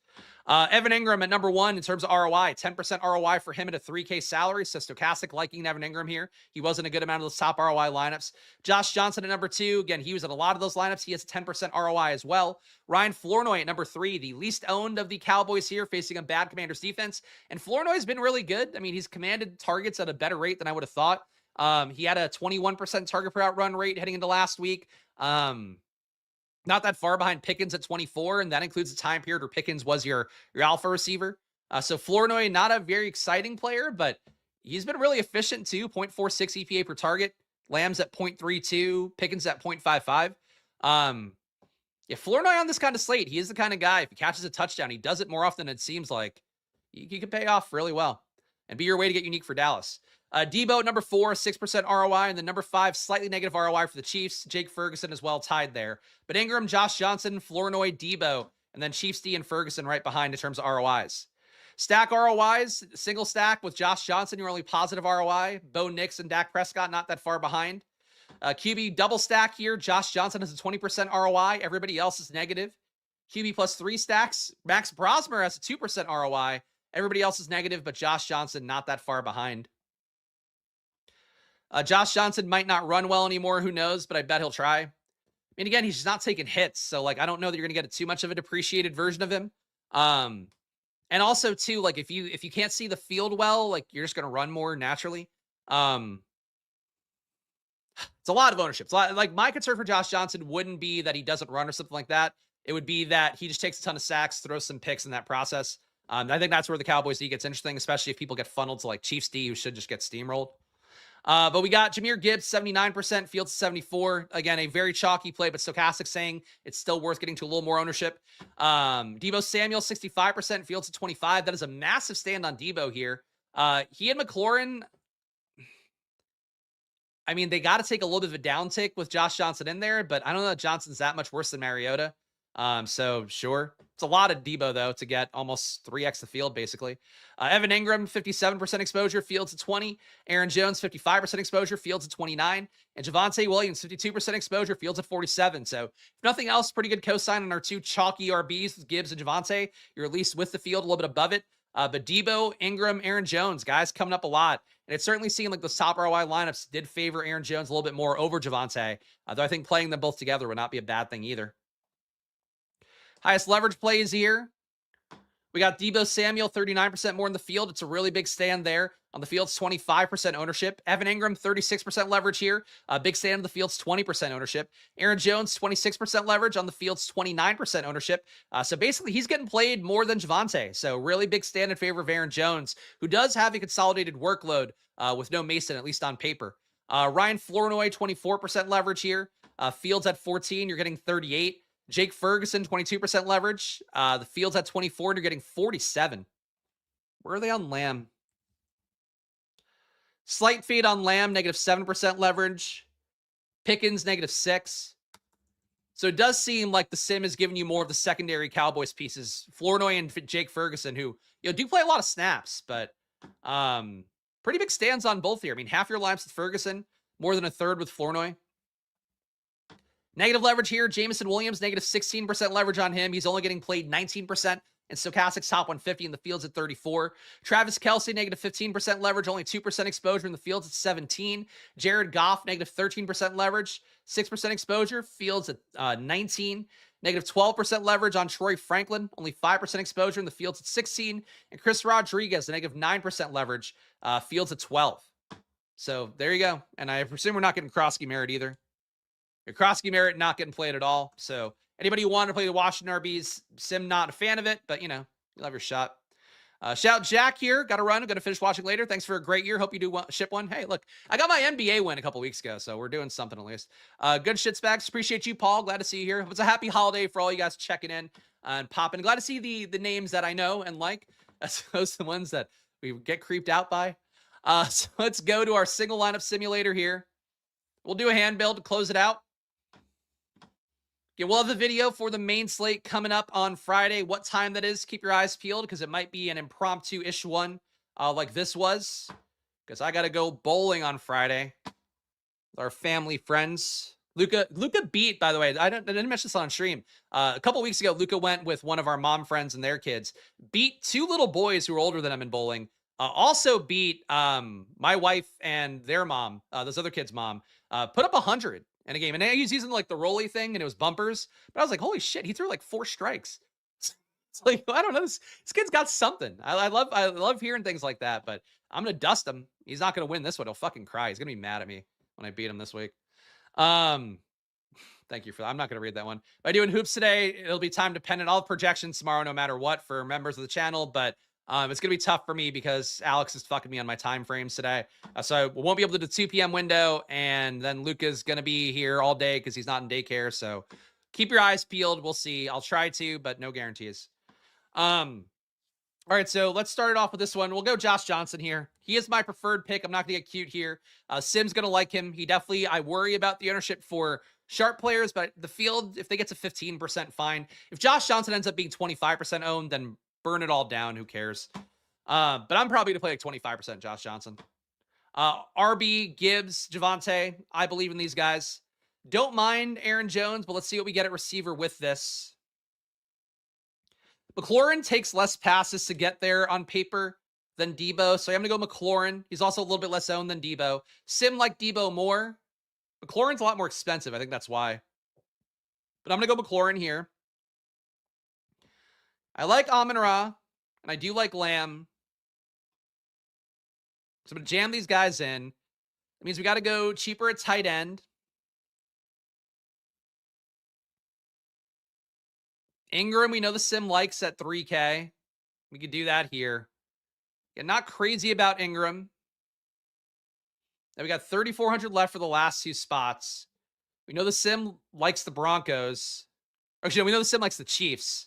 Evan Ingram at number 1 in terms of ROI, 10% ROI for him at a 3K salary. So Stochastic liking Evan Ingram here. He wasn't a good amount of those top ROI lineups. Josh Johnson at number 2. Again, he was in a lot of those lineups. He has 10% ROI as well. Ryan Flournoy at number 3, the least owned of the Cowboys here, facing a bad Commanders defense. And Flournoy has been really good. I mean, he's commanded targets at a better rate than I would have thought. He had a 21% target per out run rate heading into last week. Not that far behind Pickens at 24, and that includes the time period where Pickens was your alpha receiver. So Flournoy, not a very exciting player, but he's been really efficient too. 0.46 EPA per target. Lamb's at 0.32. Pickens at 0.55. Flournoy on this kind of slate, he is the kind of guy, if he catches a touchdown, he does it more often than it seems like. He could pay off really well and be your way to get unique for Dallas. Debo, number 4, 6% ROI, and then number 5, slightly negative ROI for the Chiefs. Jake Ferguson as well tied there. But Ingram, Josh Johnson, Flournoy, Debo, and then Chiefs D and Ferguson right behind in terms of ROIs. Stack ROIs, single stack with Josh Johnson, you're only positive ROI. Bo Nix and Dak Prescott not that far behind. QB double stack here. Josh Johnson has a 20% ROI. Everybody else is negative. QB plus 3 stacks. Max Brosmer has a 2% ROI. Everybody else is negative, but Josh Johnson not that far behind. Josh Johnson might not run well anymore. Who knows? But I bet he'll try. And again, he's just not taking hits. So, I don't know that you're going to get too much of a depreciated version of him. And also, too, if you can't see the field well, you're just going to run more naturally. It's a lot of ownership. It's a lot, my concern for Josh Johnson wouldn't be that he doesn't run or something like that. It would be that he just takes a ton of sacks, throws some picks in that process. I think that's where the Cowboys D gets interesting, especially if people get funneled to Chiefs D, who should just get steamrolled. But we got Jahmyr Gibbs, 79%, Fields 74. Again, a very chalky play, but Stochastic saying it's still worth getting to a little more ownership. Deebo Samuel, 65%, Fields at 25. That is a massive stand on Deebo here. He and McLaurin, I mean, they got to take a little bit of a downtick with Josh Johnson in there, but I don't know that Johnson's that much worse than Mariota. So sure. It's a lot of Debo, though, to get almost 3x the field, basically. Evan Ingram, 57% exposure, Fields at 20. Aaron Jones, 55% exposure, Fields at 29. And Javonte Williams, 52% exposure, Fields at 47. So if nothing else, pretty good cosign on our 2 chalky RBs with Gibbs and Javonte. You're at least with the field a little bit above it. But Debo, Ingram, Aaron Jones, guys coming up a lot. And it certainly seemed like those top ROI lineups did favor Aaron Jones a little bit more over Javonte. Though I think playing them both together would not be a bad thing either. Highest leverage plays here. We got Deebo Samuel, 39% more in the field. It's a really big stand there. On the field's 25% ownership. Evan Ingram, 36% leverage here. Big stand on the field's 20% ownership. Aaron Jones, 26% leverage. On the field's 29% ownership. So basically, he's getting played more than Javonte. So really big stand in favor of Aaron Jones, who does have a consolidated workload with no Mason, at least on paper. Ryan Flournoy, 24% leverage here. Fields at 14, you're getting 38. Jake Ferguson, 22% leverage. The Fields at 24, and you're getting 47. Where are they on Lamb? Slight fade on Lamb, negative 7% leverage. Pickens, negative 6. So it does seem like the sim is giving you more of the secondary Cowboys pieces. Flournoy and Jake Ferguson, who do play a lot of snaps, but pretty big stands on both here. I mean, half your lineups with Ferguson, more than a third with Flournoy. Negative leverage here. Jameson Williams, negative 16% leverage on him. He's only getting played 19% and Stochastic's top 150 in the fields at 34. Travis Kelce, negative 15% leverage, only 2% exposure in the fields at 17. Jared Goff, negative 13% leverage, 6% exposure, fields at 19. Negative 12% leverage on Troy Franklin, only 5% exposure in the fields at 16. And Chris Rodriguez, negative 9% leverage, fields at 12. So there you go. And I presume we're not getting Krosky Merritt either. Your Krosky Merritt not getting played at all. So anybody who wanted to play the Washington RBs, Sim not a fan of it, but you'll have your shot. Shout Jack here. Got to run. I'm going to finish watching later. Thanks for a great year. Hope you do ship one. Hey, look, I got my NBA win a couple weeks ago, so we're doing something at least. Good shit, Spags. Appreciate you, Paul. Glad to see you here. It's a happy holiday for all you guys checking in and popping. Glad to see the names that I know and like, as opposed to the ones that we get creeped out by. So let's go to our single lineup simulator here. We'll do a hand build to close it out. Yeah, we'll have the video for the main slate coming up on Friday. What time that is, keep your eyes peeled, because it might be an impromptu-ish one like this was, because I got to go bowling on Friday with our family friends. Luca beat, by the way, I didn't mention this on stream. A couple weeks ago, Luca went with one of our mom friends and their kids, beat two little boys who were older than him in bowling, also beat my wife and their mom, those other kids' mom, put up 100 in a game. And he was using like the rolly thing and it was bumpers. But I was like, holy shit, he threw like 4 strikes. It's like, I don't know. This kid's got something. I love hearing things like that, but I'm going to dust him. He's not going to win this one. He'll fucking cry. He's going to be mad at me when I beat him this week. Thank you for that. I'm not going to read that one. By doing hoops today, it'll be time dependent. I'll have projections tomorrow, no matter what, for members of the channel, but it's going to be tough for me because Alex is fucking me on my time frames today. So I won't be able to do the 2 p.m. window. And then Luca's going to be here all day because he's not in daycare. So keep your eyes peeled. We'll see. I'll try to, but no guarantees. All right, so let's start it off with this one. We'll go Josh Johnson here. He is my preferred pick. I'm not going to get cute here. Sim's going to like him. I worry about the ownership for sharp players, but the field, if they get to 15%, fine. If Josh Johnson ends up being 25% owned, then burn it all down. Who cares? But I'm probably going to play like 25% Josh Johnson. RB, Gibbs, Javonte. I believe in these guys. Don't mind Aaron Jones, but let's see what we get at receiver with this. McLaurin takes less passes to get there on paper than Debo, so I'm going to go McLaurin. He's also a little bit less owned than Debo. Sim like Debo more. McLaurin's a lot more expensive. I think that's why. But I'm going to go McLaurin here. I like Amon-Ra, and I do like Lamb. So I'm going to jam these guys in. It means we got to go cheaper at tight end. Ingram, we know the Sim likes at 3K. We could do that here. Yeah, not crazy about Ingram. Now we got 3,400 left for the last 2 spots. We know the Sim likes the Broncos. Actually, no, we know the Sim likes the Chiefs.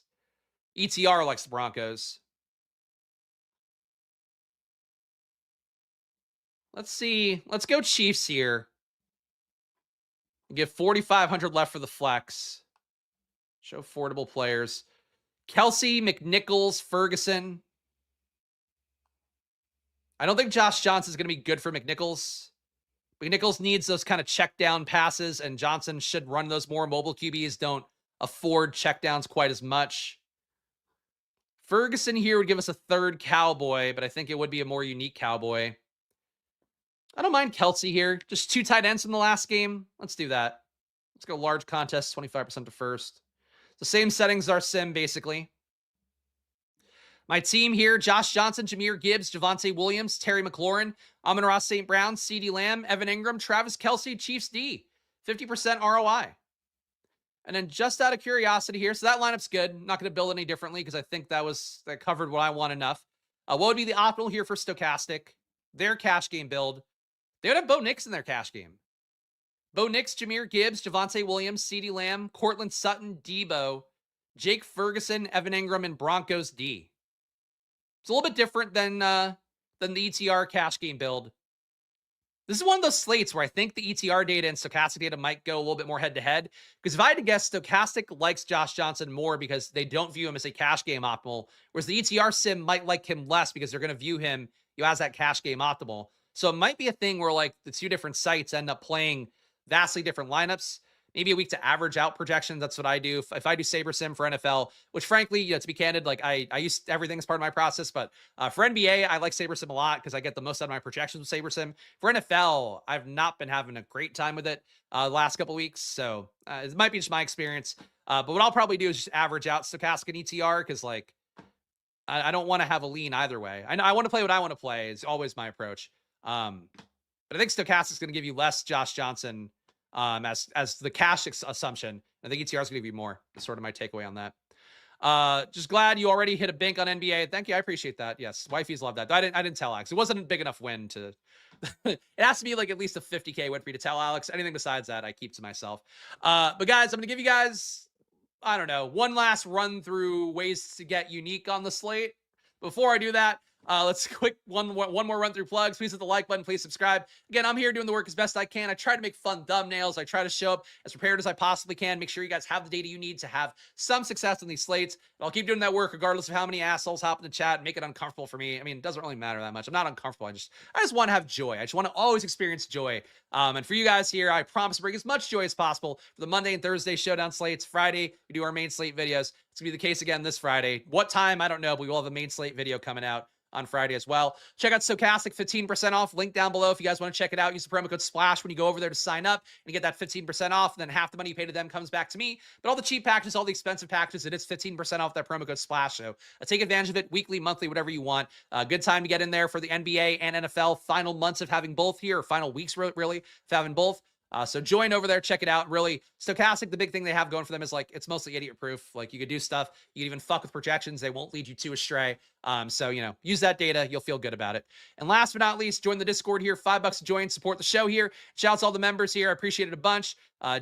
ETR likes the Broncos. Let's see. Let's go Chiefs here. Get 4,500 left for the flex. Show affordable players. Kelce, McNichols, Ferguson. I don't think Josh Johnson is going to be good for McNichols. McNichols needs those kind of check down passes, and Johnson should run those more. Mobile QBs don't afford check downs quite as much. Ferguson here would give us a third Cowboy, but I think it would be a more unique Cowboy. I don't mind Kelce here. Just 2 tight ends from the last game. Let's do that. Let's go large contest, 25% to first. The same settings as our Sim, basically. My team here, Josh Johnson, Jahmyr Gibbs, Javonte Williams, Terry McLaurin, Amon-Ra St. Brown, CeeDee Lamb, Evan Ingram, Travis Kelce, Chiefs D. 50% ROI. And then just out of curiosity here, so that lineup's good. I'm not going to build any differently because I think that covered what I want enough. What would be the optimal here for Stochastic? Their cash game build. They would have Bo Nix in their cash game. Bo Nix, Jahmyr Gibbs, Javonte Williams, CeeDee Lamb, Cortland Sutton, Debo, Jake Ferguson, Evan Ingram, and Broncos D. It's a little bit different than the ETR cash game build. This is one of those slates where I think the ETR data and Stochastic data might go a little bit more head-to-head. Because if I had to guess, Stochastic likes Josh Johnson more because they don't view him as a cash game optimal, whereas the ETR sim might like him less because they're going to view him as that cash game optimal. So it might be a thing where like the 2 different sites end up playing vastly different lineups. maybe a week to average out projections. That's what I do. If I do Saber Sim for NFL, which frankly, to be candid, like I use everything as part of my process, but for NBA, I like Saber Sim a lot because I get the most out of my projections with Saber Sim. For NFL, I've not been having a great time with it the last couple weeks, so it might be just my experience. But what I'll probably do is just average out stochastic and ETR because like I don't want to have a lean either way. I want to play what I want to play. It's always my approach. But I think stochastic is going to give you less Josh Johnson as the cash assumption. I think ETR is going to give you more. That's sort of my takeaway on that. Just glad you already hit a bank on NBA. Thank you. I appreciate that. Yes. Wifey's love that. I didn't tell Alex. It wasn't a big enough win to, it has to be like at least a 50K win for you to tell Alex. Anything besides that, I keep to myself. But guys, I'm going to give you guys, I don't know, one last run through ways to get unique on the slate. Before I do that, let's quick one more run through plugs. Please hit the like button. Please subscribe. Again, I'm here doing the work as best I can. I try to make fun thumbnails. I try to show up as prepared as I possibly can. Make sure you guys have the data you need to have some success on these slates. And I'll keep doing that work regardless of how many assholes hop in the chat and make it uncomfortable for me. I mean, it doesn't really matter that much. I'm not uncomfortable. I just want to have joy. I just want to always experience joy. And for you guys here, I promise to bring as much joy as possible for the Monday and Thursday showdown slates. Friday, we do our main slate videos. It's going to be the case again this Friday. What time? I don't know, but we will have a main slate video coming out on Friday as well. Check out Stochastic, 15% off. Link down below if you guys want to check it out. Use the promo code SPLASH when you go over there to sign up and you get that 15% off. And then half the money you pay to them comes back to me. But all the cheap packages, all the expensive packages, it is 15% off that promo code SPLASH. So take advantage of it weekly, monthly, whatever you want. Good time to get in there for the NBA and NFL. Final months of having both here, or final weeks really of having both. So join over there, check it out. Really, Stochastic, the big thing they have going for them is like it's mostly idiot proof. Like you could do stuff, you can even fuck with projections. They won't lead you to astray. So use that data, you'll feel good about it. And last but not least, join the Discord here. $5 to join, support the show here. Shouts to all the members here. I appreciate it a bunch.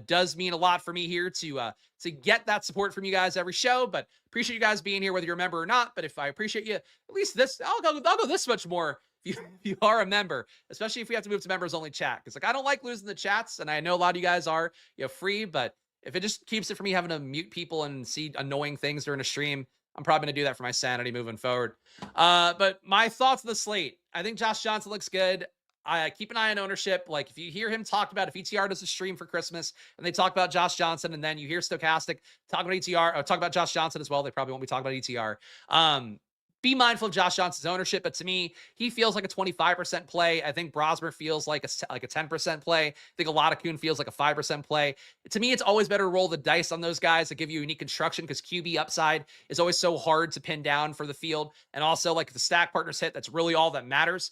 Does mean a lot for me here to get that support from you guys every show. But appreciate you guys being here, whether you're a member or not. But if I appreciate you, at least this, I'll go this much more. If you are a member, especially if we have to move to members only chat, because like I don't like losing the chats, and I know a lot of you guys are free, but if it just keeps it from me having to mute people and see annoying things during a stream, I'm probably gonna do that for my sanity moving forward. But my thoughts of the slate, I think Josh Johnson looks good. I keep an eye on ownership. Like if you hear him talk about, if ETR does a stream for Christmas and they talk about Josh Johnson, and then you hear Stochastic talk about ETR, or talk about Josh Johnson as well, they probably won't be talking about ETR. Be mindful of Josh Johnson's ownership, but to me, he feels like a 25% play. I think Brosmer feels like a 10% play. I think a lot of Kuhn feels like a 5% play. To me, it's always better to roll the dice on those guys that give you unique construction, because QB upside is always so hard to pin down for the field. And also, like if the stack partners hit, that's really all that matters.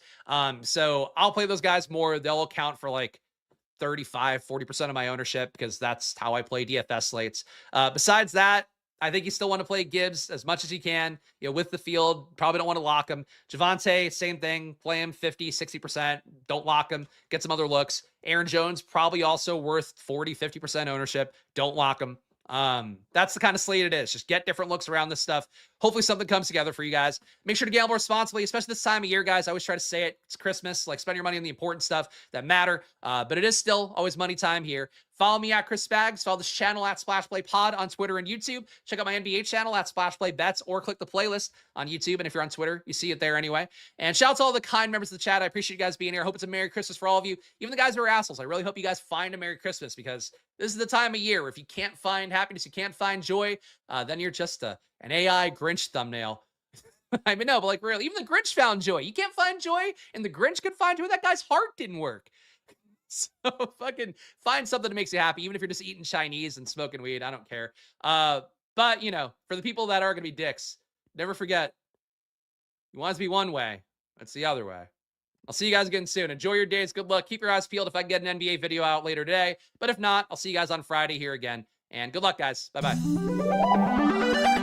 So I'll play those guys more. They'll account for like 35-40% of my ownership, because that's how I play DFS slates. Besides that, I think you still want to play Gibbs as much as you can, with the field. Probably don't want to lock him. Javonte, same thing. Play him 50-60%. Don't lock him. Get some other looks. Aaron Jones, probably also worth 40-50% ownership. Don't lock him. That's the kind of slate it is. Just get different looks around this stuff. Hopefully something comes together for you guys. Make sure to gamble responsibly, especially this time of year, guys. I always try to say it. It's Christmas. Like, spend your money on the important stuff that matter. But it is still always money time here. Follow me at Chris Spags. Follow this channel at Splash Play Pod on Twitter and YouTube. Check out my NBA channel at Splash Play Bets, or click the playlist on YouTube. And if you're on Twitter, you see it there anyway. And shout out to all the kind members of the chat. I appreciate you guys being here. I hope it's a Merry Christmas for all of you. Even the guys who are assholes. I really hope you guys find a Merry Christmas, because this is the time of year where if you can't find happiness, you can't find joy, then you're just an AI Grinch thumbnail. I mean, no, but like really, even the Grinch found joy. You can't find joy, and the Grinch could find joy. That guy's heart didn't work. So fucking find something that makes you happy, even if you're just eating Chinese and smoking weed. I don't care. But for the people that are going to be dicks, never forget, you want it to be one way, it's the other way. I'll see you guys again soon. Enjoy your days. Good luck. Keep your eyes peeled if I can get an NBA video out later today. But if not, I'll see you guys on Friday here again. And good luck, guys. Bye-bye.